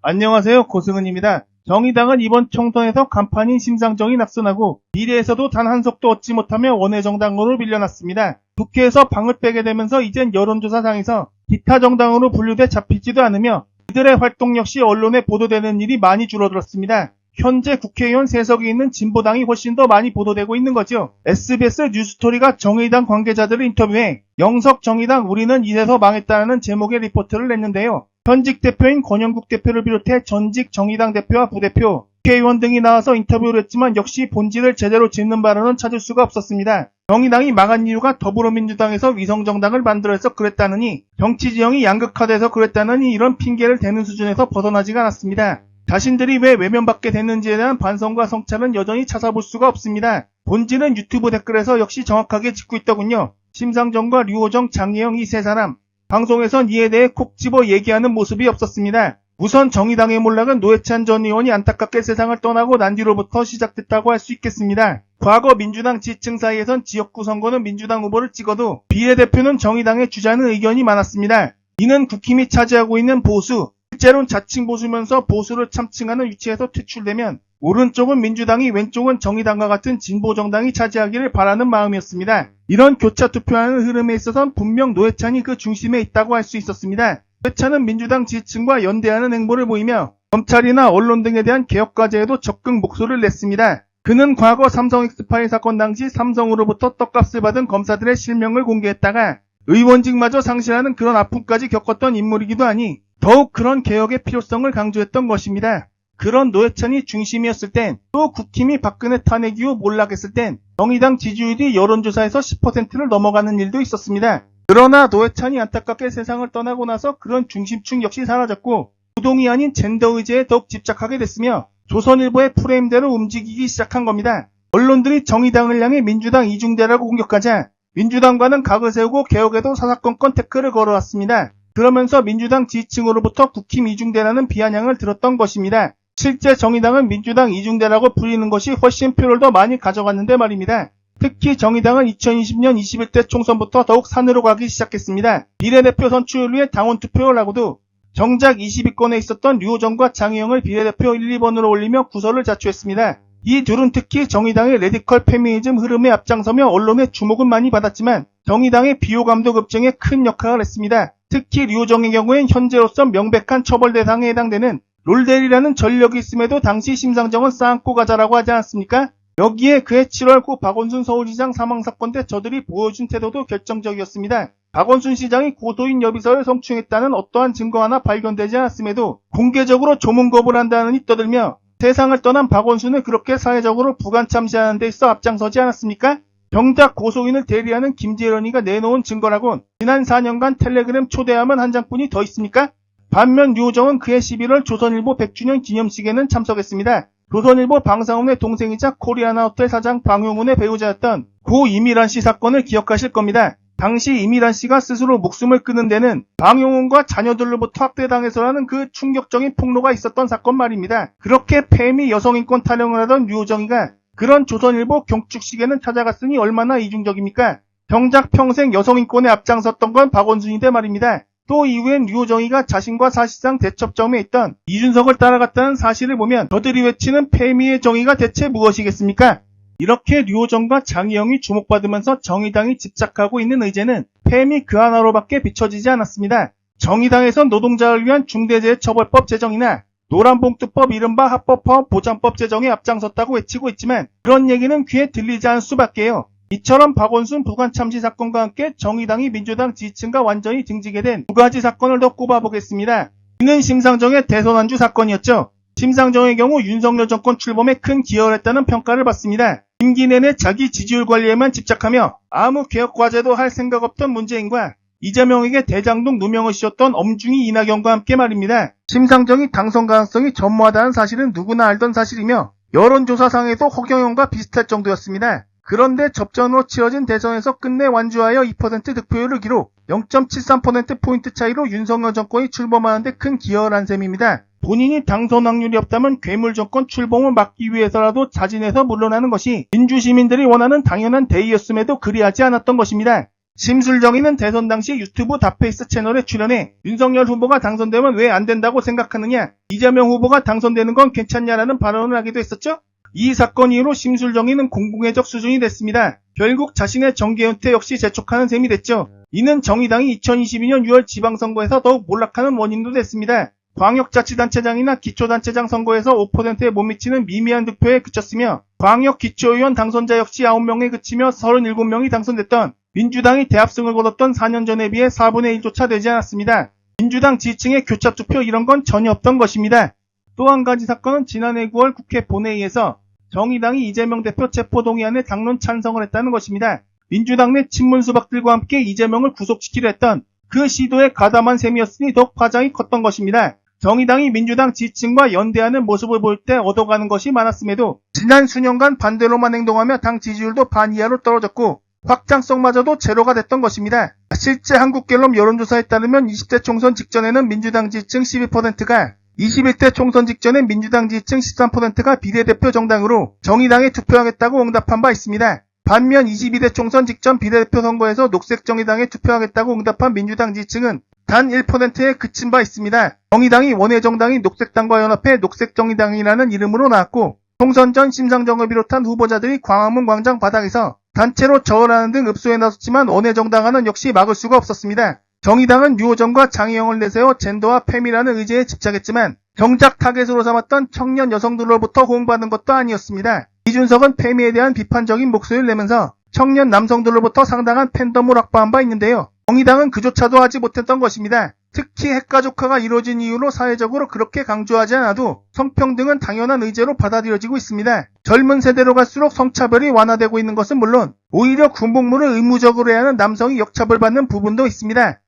안녕하세요. 고승은입니다. 정의당은 이번 총선에서 간판인 심상정이 낙선하고 비례에서도 단 한 석도 얻지 못하며 원외정당으로 밀려났습니다. 국회에서 방을 빼게 되면서 이젠 여론조사상에서 기타 정당으로 분류돼 잡히지도 않으며 그들의 활동 역시 언론에 보도되는 일이 많이 줄어들었습니다. 현재 국회의원 3석이 있는 진보당이 훨씬 더 많이 보도되고 있는 거죠. SBS 뉴스토리가 정의당 관계자들을 인터뷰해 영석 정의당 우리는 이래서 망했다는 제목의 리포트를 냈는데요. 현직 대표인 권영국 대표를 비롯해 전직 정의당 대표와 부대표, 국회의원 등이 나와서 인터뷰를 했지만 역시 본질을 제대로 짚는 발언은 찾을 수가 없었습니다. 정의당이 망한 이유가 더불어민주당에서 위성정당을 만들어서 그랬다느니, 정치 지형이 양극화돼서 그랬다느니 이런 핑계를 대는 수준에서 벗어나지가 않았습니다. 자신들이 왜 외면받게 됐는지에 대한 반성과 성찰은 여전히 찾아볼 수가 없습니다. 본질은 유튜브 댓글에서 역시 정확하게 짚고 있더군요. 심상정과 류호정, 장혜영 이 세 사람. 방송에선 이에 대해 콕 집어 얘기하는 모습이 없었습니다. 우선 정의당의 몰락은 노회찬 전 의원이 안타깝게 세상을 떠나고 난 뒤로부터 시작됐다고 할 수 있겠습니다. 과거 민주당 지층 사이에선 지역구 선거는 민주당 후보를 찍어도 비례대표는 정의당에 주자는 의견이 많았습니다. 이는 국힘이 차지하고 있는 보수, 실제로는 자칭 보수면서 보수를 참칭하는 위치에서 퇴출되면 오른쪽은 민주당이 왼쪽은 정의당과 같은 진보정당이 차지하기를 바라는 마음이었습니다. 이런 교차 투표하는 흐름에 있어선 분명 노회찬이 그 중심에 있다고 할 수 있었습니다. 노회찬은 민주당 지지층과 연대하는 행보를 보이며 검찰이나 언론 등에 대한 개혁 과제에도 적극 목소리를 냈습니다. 그는 과거 삼성 엑스파일 사건 당시 삼성으로부터 떡값을 받은 검사들의 실명을 공개했다가 의원직마저 상실하는 그런 아픔까지 겪었던 인물이기도 하니 더욱 그런 개혁의 필요성을 강조했던 것입니다. 그런 노회찬이 중심이었을 땐, 또 국힘이 박근혜 탄핵 이후 몰락했을 땐 정의당 지지율이 여론조사에서 10%를 넘어가는 일도 있었습니다. 그러나 노회찬이 안타깝게 세상을 떠나고 나서 그런 중심층 역시 사라졌고 부동이 아닌 젠더 의제에 더욱 집착하게 됐으며 조선일보의 프레임대로 움직이기 시작한 겁니다. 언론들이 정의당을 향해 민주당 이중대라고 공격하자 민주당과는 각을 세우고 개혁에도 사사건건 태클을 걸어왔습니다. 그러면서 민주당 지지층으로부터 국힘 이중대라는 비아냥을 들었던 것입니다. 실제 정의당은 민주당 이중대라고 불리는 것이 훨씬 표를 더 많이 가져갔는데 말입니다. 특히 정의당은 2020년 21대 총선부터 더욱 산으로 가기 시작했습니다. 비례대표 선출을 위해 당원투표를 하고도 정작 22건에 있었던 류호정과 장혜영을 비례대표 1, 2번으로 올리며 구설을 자초했습니다. 이 둘은 특히 정의당의 레디컬 페미니즘 흐름에 앞장서며 언론의 주목은 많이 받았지만 정의당의 비호감도 급증에 큰 역할을 했습니다. 특히 류호정의 경우엔 현재로서 명백한 처벌 대상에 해당되는 롤델이라는 전력이 있음에도 당시 심상정은 싸안고 가자라고 하지 않았습니까? 여기에 그해 7월 고 박원순 서울시장 사망사건 때 저들이 보여준 태도도 결정적이었습니다. 박원순 시장이 고소인 여비서를 성추행했다는 어떠한 증거 하나 발견되지 않았음에도 공개적으로 조문거부를 한다느니 떠들며 세상을 떠난 박원순을 그렇게 사회적으로 부관참시하는 데 있어 앞장서지 않았습니까? 정작 고소인을 대리하는 김재련이가 내놓은 증거라곤 지난 4년간 텔레그램 초대함은 한 장뿐이 더 있습니까? 반면 류호정은 그해 11월 조선일보 100주년 기념식에는 참석했습니다. 조선일보 방상훈의 동생이자 코리아나호텔 사장 방용훈의 배우자였던 고 이미란 씨 사건을 기억하실 겁니다. 당시 이미란 씨가 스스로 목숨을 끊은 데는 방용훈과 자녀들로부터 학대당해서라는 그 충격적인 폭로가 있었던 사건 말입니다. 그렇게 페미 여성인권 타령을 하던 류호정이가 그런 조선일보 경축식에는 찾아갔으니 얼마나 이중적입니까? 정작 평생 여성인권에 앞장섰던 건 박원순인데 말입니다. 또 이후엔 류호정이가 자신과 사실상 대첩점에 있던 이준석을 따라갔다는 사실을 보면 저들이 외치는 페미의 정의가 대체 무엇이겠습니까? 이렇게 류호정과 장혜영이 주목받으면서 정의당이 집착하고 있는 의제는 페미 그 하나로밖에 비춰지지 않았습니다. 정의당에선 노동자를 위한 중대재해처벌법 제정이나 노란봉투법 이른바 합법화업 보장법 제정에 앞장섰다고 외치고 있지만 그런 얘기는 귀에 들리지 않을 수밖에요. 이처럼 박원순 부관참시 사건과 함께 정의당이 민주당 지지층과 완전히 등지게 된 두 가지 사건을 더 꼽아보겠습니다. 이는 심상정의 대선 안주 사건이었죠. 심상정의 경우 윤석열 정권 출범에 큰 기여를 했다는 평가를 받습니다. 임기 내내 자기 지지율 관리에만 집착하며 아무 개혁 과제도 할 생각 없던 문재인과 이재명에게 대장동 누명을 씌웠던 엄중히 이낙연과 함께 말입니다. 심상정이 당선 가능성이 전무하다는 사실은 누구나 알던 사실이며 여론조사상에도 허경영과 비슷할 정도였습니다. 그런데 접전으로 치러진 대선에서 끝내 완주하여 2% 득표율을 기록, 0.73%포인트 차이로 윤석열 정권이 출범하는데 큰 기여를 한 셈입니다. 본인이 당선 확률이 없다면 괴물 정권 출범을 막기 위해서라도 자진해서 물러나는 것이 민주시민들이 원하는 당연한 대의였음에도 그리하지 않았던 것입니다. 심술정의는 대선 당시 유튜브 다페이스 채널에 출연해 윤석열 후보가 당선되면 왜 안 된다고 생각하느냐, 이재명 후보가 당선되는 건 괜찮냐라는 발언을 하기도 했었죠. 이 사건 이후로 심술정의는 공공의적 수준이 됐습니다. 결국 자신의 정계 은퇴 역시 재촉하는 셈이 됐죠. 이는 정의당이 2022년 6월 지방선거에서 더욱 몰락하는 원인도 됐습니다. 광역자치단체장이나 기초단체장 선거에서 5%에 못 미치는 미미한 득표에 그쳤으며 광역기초의원 당선자 역시 9명에 그치며 37명이 당선됐던 민주당이 대합승을 거뒀던 4년 전에 비해 4분의 1조차 되지 않았습니다. 민주당 지지층의 교착투표 이런 건 전혀 없던 것입니다. 또 한 가지 사건은 지난해 9월 국회 본회의에서 정의당이 이재명 대표 체포동의안에 당론 찬성을 했다는 것입니다. 민주당 내 친문 수박들과 함께 이재명을 구속시키려 했던 그 시도에 가담한 셈이었으니 더욱 파장이 컸던 것입니다. 정의당이 민주당 지지층과 연대하는 모습을 볼 때 얻어가는 것이 많았음에도 지난 수년간 반대로만 행동하며 당 지지율도 반 이하로 떨어졌고 확장성마저도 제로가 됐던 것입니다. 실제 한국갤럽 여론조사에 따르면 20대 총선 직전에는 민주당 지지층 12%가 21대 총선 직전엔 민주당 지지층 13%가 비례대표 정당으로 정의당에 투표하겠다고 응답한 바 있습니다. 반면 22대 총선 직전 비례대표 선거에서 녹색정의당에 투표하겠다고 응답한 민주당 지지층은 단 1%에 그친 바 있습니다. 정의당이 원외정당인 녹색당과 연합해 녹색정의당이라는 이름으로 나왔고 총선 전 심상정을 비롯한 후보자들이 광화문 광장 바닥에서 단체로 저울하는 등 읍소에 나섰지만 원외정당화는 역시 막을 수가 없었습니다. 정의당은 유호정과 장혜영을 내세워 젠더와 페미라는 의제에 집착했지만 정작 타겟으로 삼았던 청년 여성들로부터 호응받는 것도 아니었습니다. 이준석은 페미에 대한 비판적인 목소리를 내면서 청년 남성들로부터 상당한 팬덤을 확보한 바 있는데요. 정의당은 그조차도 하지 못했던 것입니다. 특히 핵가족화가 이루어진 이후로 사회적으로 그렇게 강조하지 않아도 성평등은 당연한 의제로 받아들여지고 있습니다. 젊은 세대로 갈수록 성차별이 완화되고 있는 것은 물론 오히려 군복무를 의무적으로 해야 하는 남성이 역차별받는 부분도 있습니다.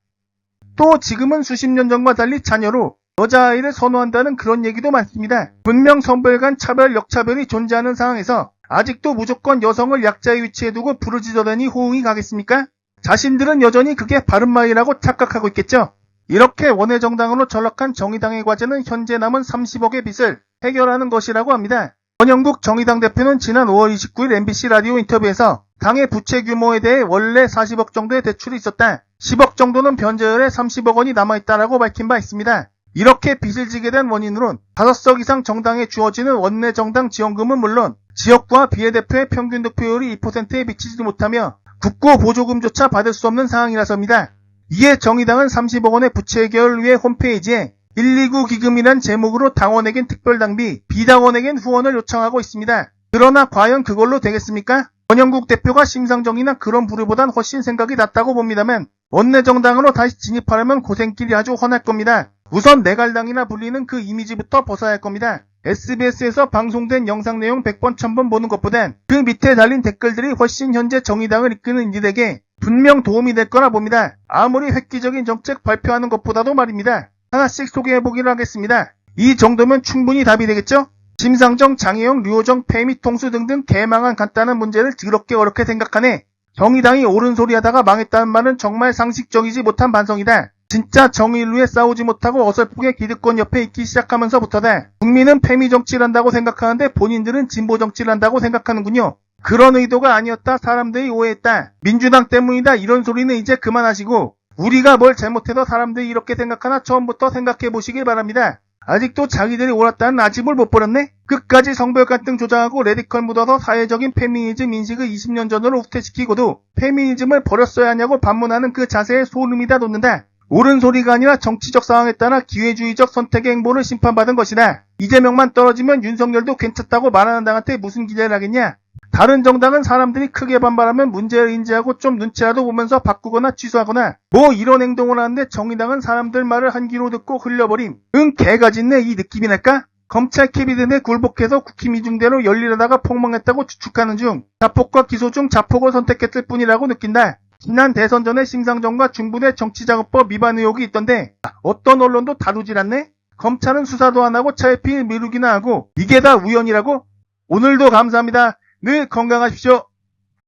또 지금은 수십 년 전과 달리 자녀로 여자아이를 선호한다는 그런 얘기도 많습니다. 분명 성별 간 차별, 역차별이 존재하는 상황에서 아직도 무조건 여성을 약자의 위치에 두고 부르짖어대니 호응이 가겠습니까? 자신들은 여전히 그게 바른 말이라고 착각하고 있겠죠. 이렇게 원외정당으로 전락한 정의당의 과제는 현재 남은 30억의 빚을 해결하는 것이라고 합니다. 권영국 정의당 대표는 지난 5월 29일 MBC 라디오 인터뷰에서 당의 부채 규모에 대해 원래 40억 정도의 대출이 있었다. 10억 정도는 변제율에 30억 원이 남아있다라고 밝힌 바 있습니다. 이렇게 빚을 지게 된 원인으로는 5석 이상 정당에 주어지는 원내정당 지원금은 물론 지역구와 비례대표의 평균 득표율이 2%에 미치지 못하며 국고 보조금조차 받을 수 없는 상황이라서입니다. 이에 정의당은 30억 원의 부채 해결을 위해 홈페이지에 129 기금이란 제목으로 당원에겐 특별당비, 비당원에겐 후원을 요청하고 있습니다. 그러나 과연 그걸로 되겠습니까? 권영국 대표가 심상정이나 그런 부류보단 훨씬 생각이 낫다고 봅니다만 원내정당으로 다시 진입하려면 고생길이 아주 훤할 겁니다. 우선 내갈당이나 불리는 그 이미지부터 벗어야 할 겁니다. SBS에서 방송된 영상 내용 100번 1000번 보는 것보단 그 밑에 달린 댓글들이 훨씬 현재 정의당을 이끄는 이들에게 분명 도움이 될 거라 봅니다. 아무리 획기적인 정책 발표하는 것보다도 말입니다. 하나씩 소개해보기로 하겠습니다. 이 정도면 충분히 답이 되겠죠? 심상정, 장혜영, 류호정, 페미, 통수 등등 개망한 간단한 문제를 더럽게 어렵게 생각하네. 정의당이 옳은 소리 하다가 망했다는 말은 정말 상식적이지 못한 반성이다. 진짜 정의를 위해 싸우지 못하고 어설프게 기득권 옆에 있기 시작하면서부터다. 국민은 페미 정치를 한다고 생각하는데 본인들은 진보 정치를 한다고 생각하는군요. 그런 의도가 아니었다. 사람들이 오해했다. 민주당 때문이다. 이런 소리는 이제 그만하시고 우리가 뭘 잘못해서 사람들이 이렇게 생각하나 처음부터 생각해 보시길 바랍니다. 아직도 자기들이 옳았다는 아집을 못 버렸네? 끝까지 성별 갈등 조장하고 레디컬 묻어서 사회적인 페미니즘 인식을 20년 전으로 후퇴시키고도 페미니즘을 버렸어야 하냐고 반문하는 그 자세에 소름이 다 돋는다. 옳은 소리가 아니라 정치적 상황에 따라 기회주의적 선택의 행보를 심판받은 것이다. 이재명만 떨어지면 윤석열도 괜찮다고 말하는 당한테 무슨 기대를 하겠냐? 다른 정당은 사람들이 크게 반발하면 문제를 인지하고 좀 눈치라도 보면서 바꾸거나 취소하거나 뭐 이런 행동을 하는데 정의당은 사람들 말을 한 귀로 듣고 흘려버림. 개가짓네 이 느낌이 날까? 검찰 캐비넷에 굴복해서 국힘 이중대로 열일하다가 폭망했다고 추측하는 중 자폭과 기소 중 자폭을 선택했을 뿐이라고 느낀다. 지난 대선 전에 심상정과 중부대 정치자금법 위반 의혹이 있던데 어떤 언론도 다루질 않네? 검찰은 수사도 안 하고 차일피일 미루기나 하고 이게 다 우연이라고? 오늘도 감사합니다. 늘 건강하십시오.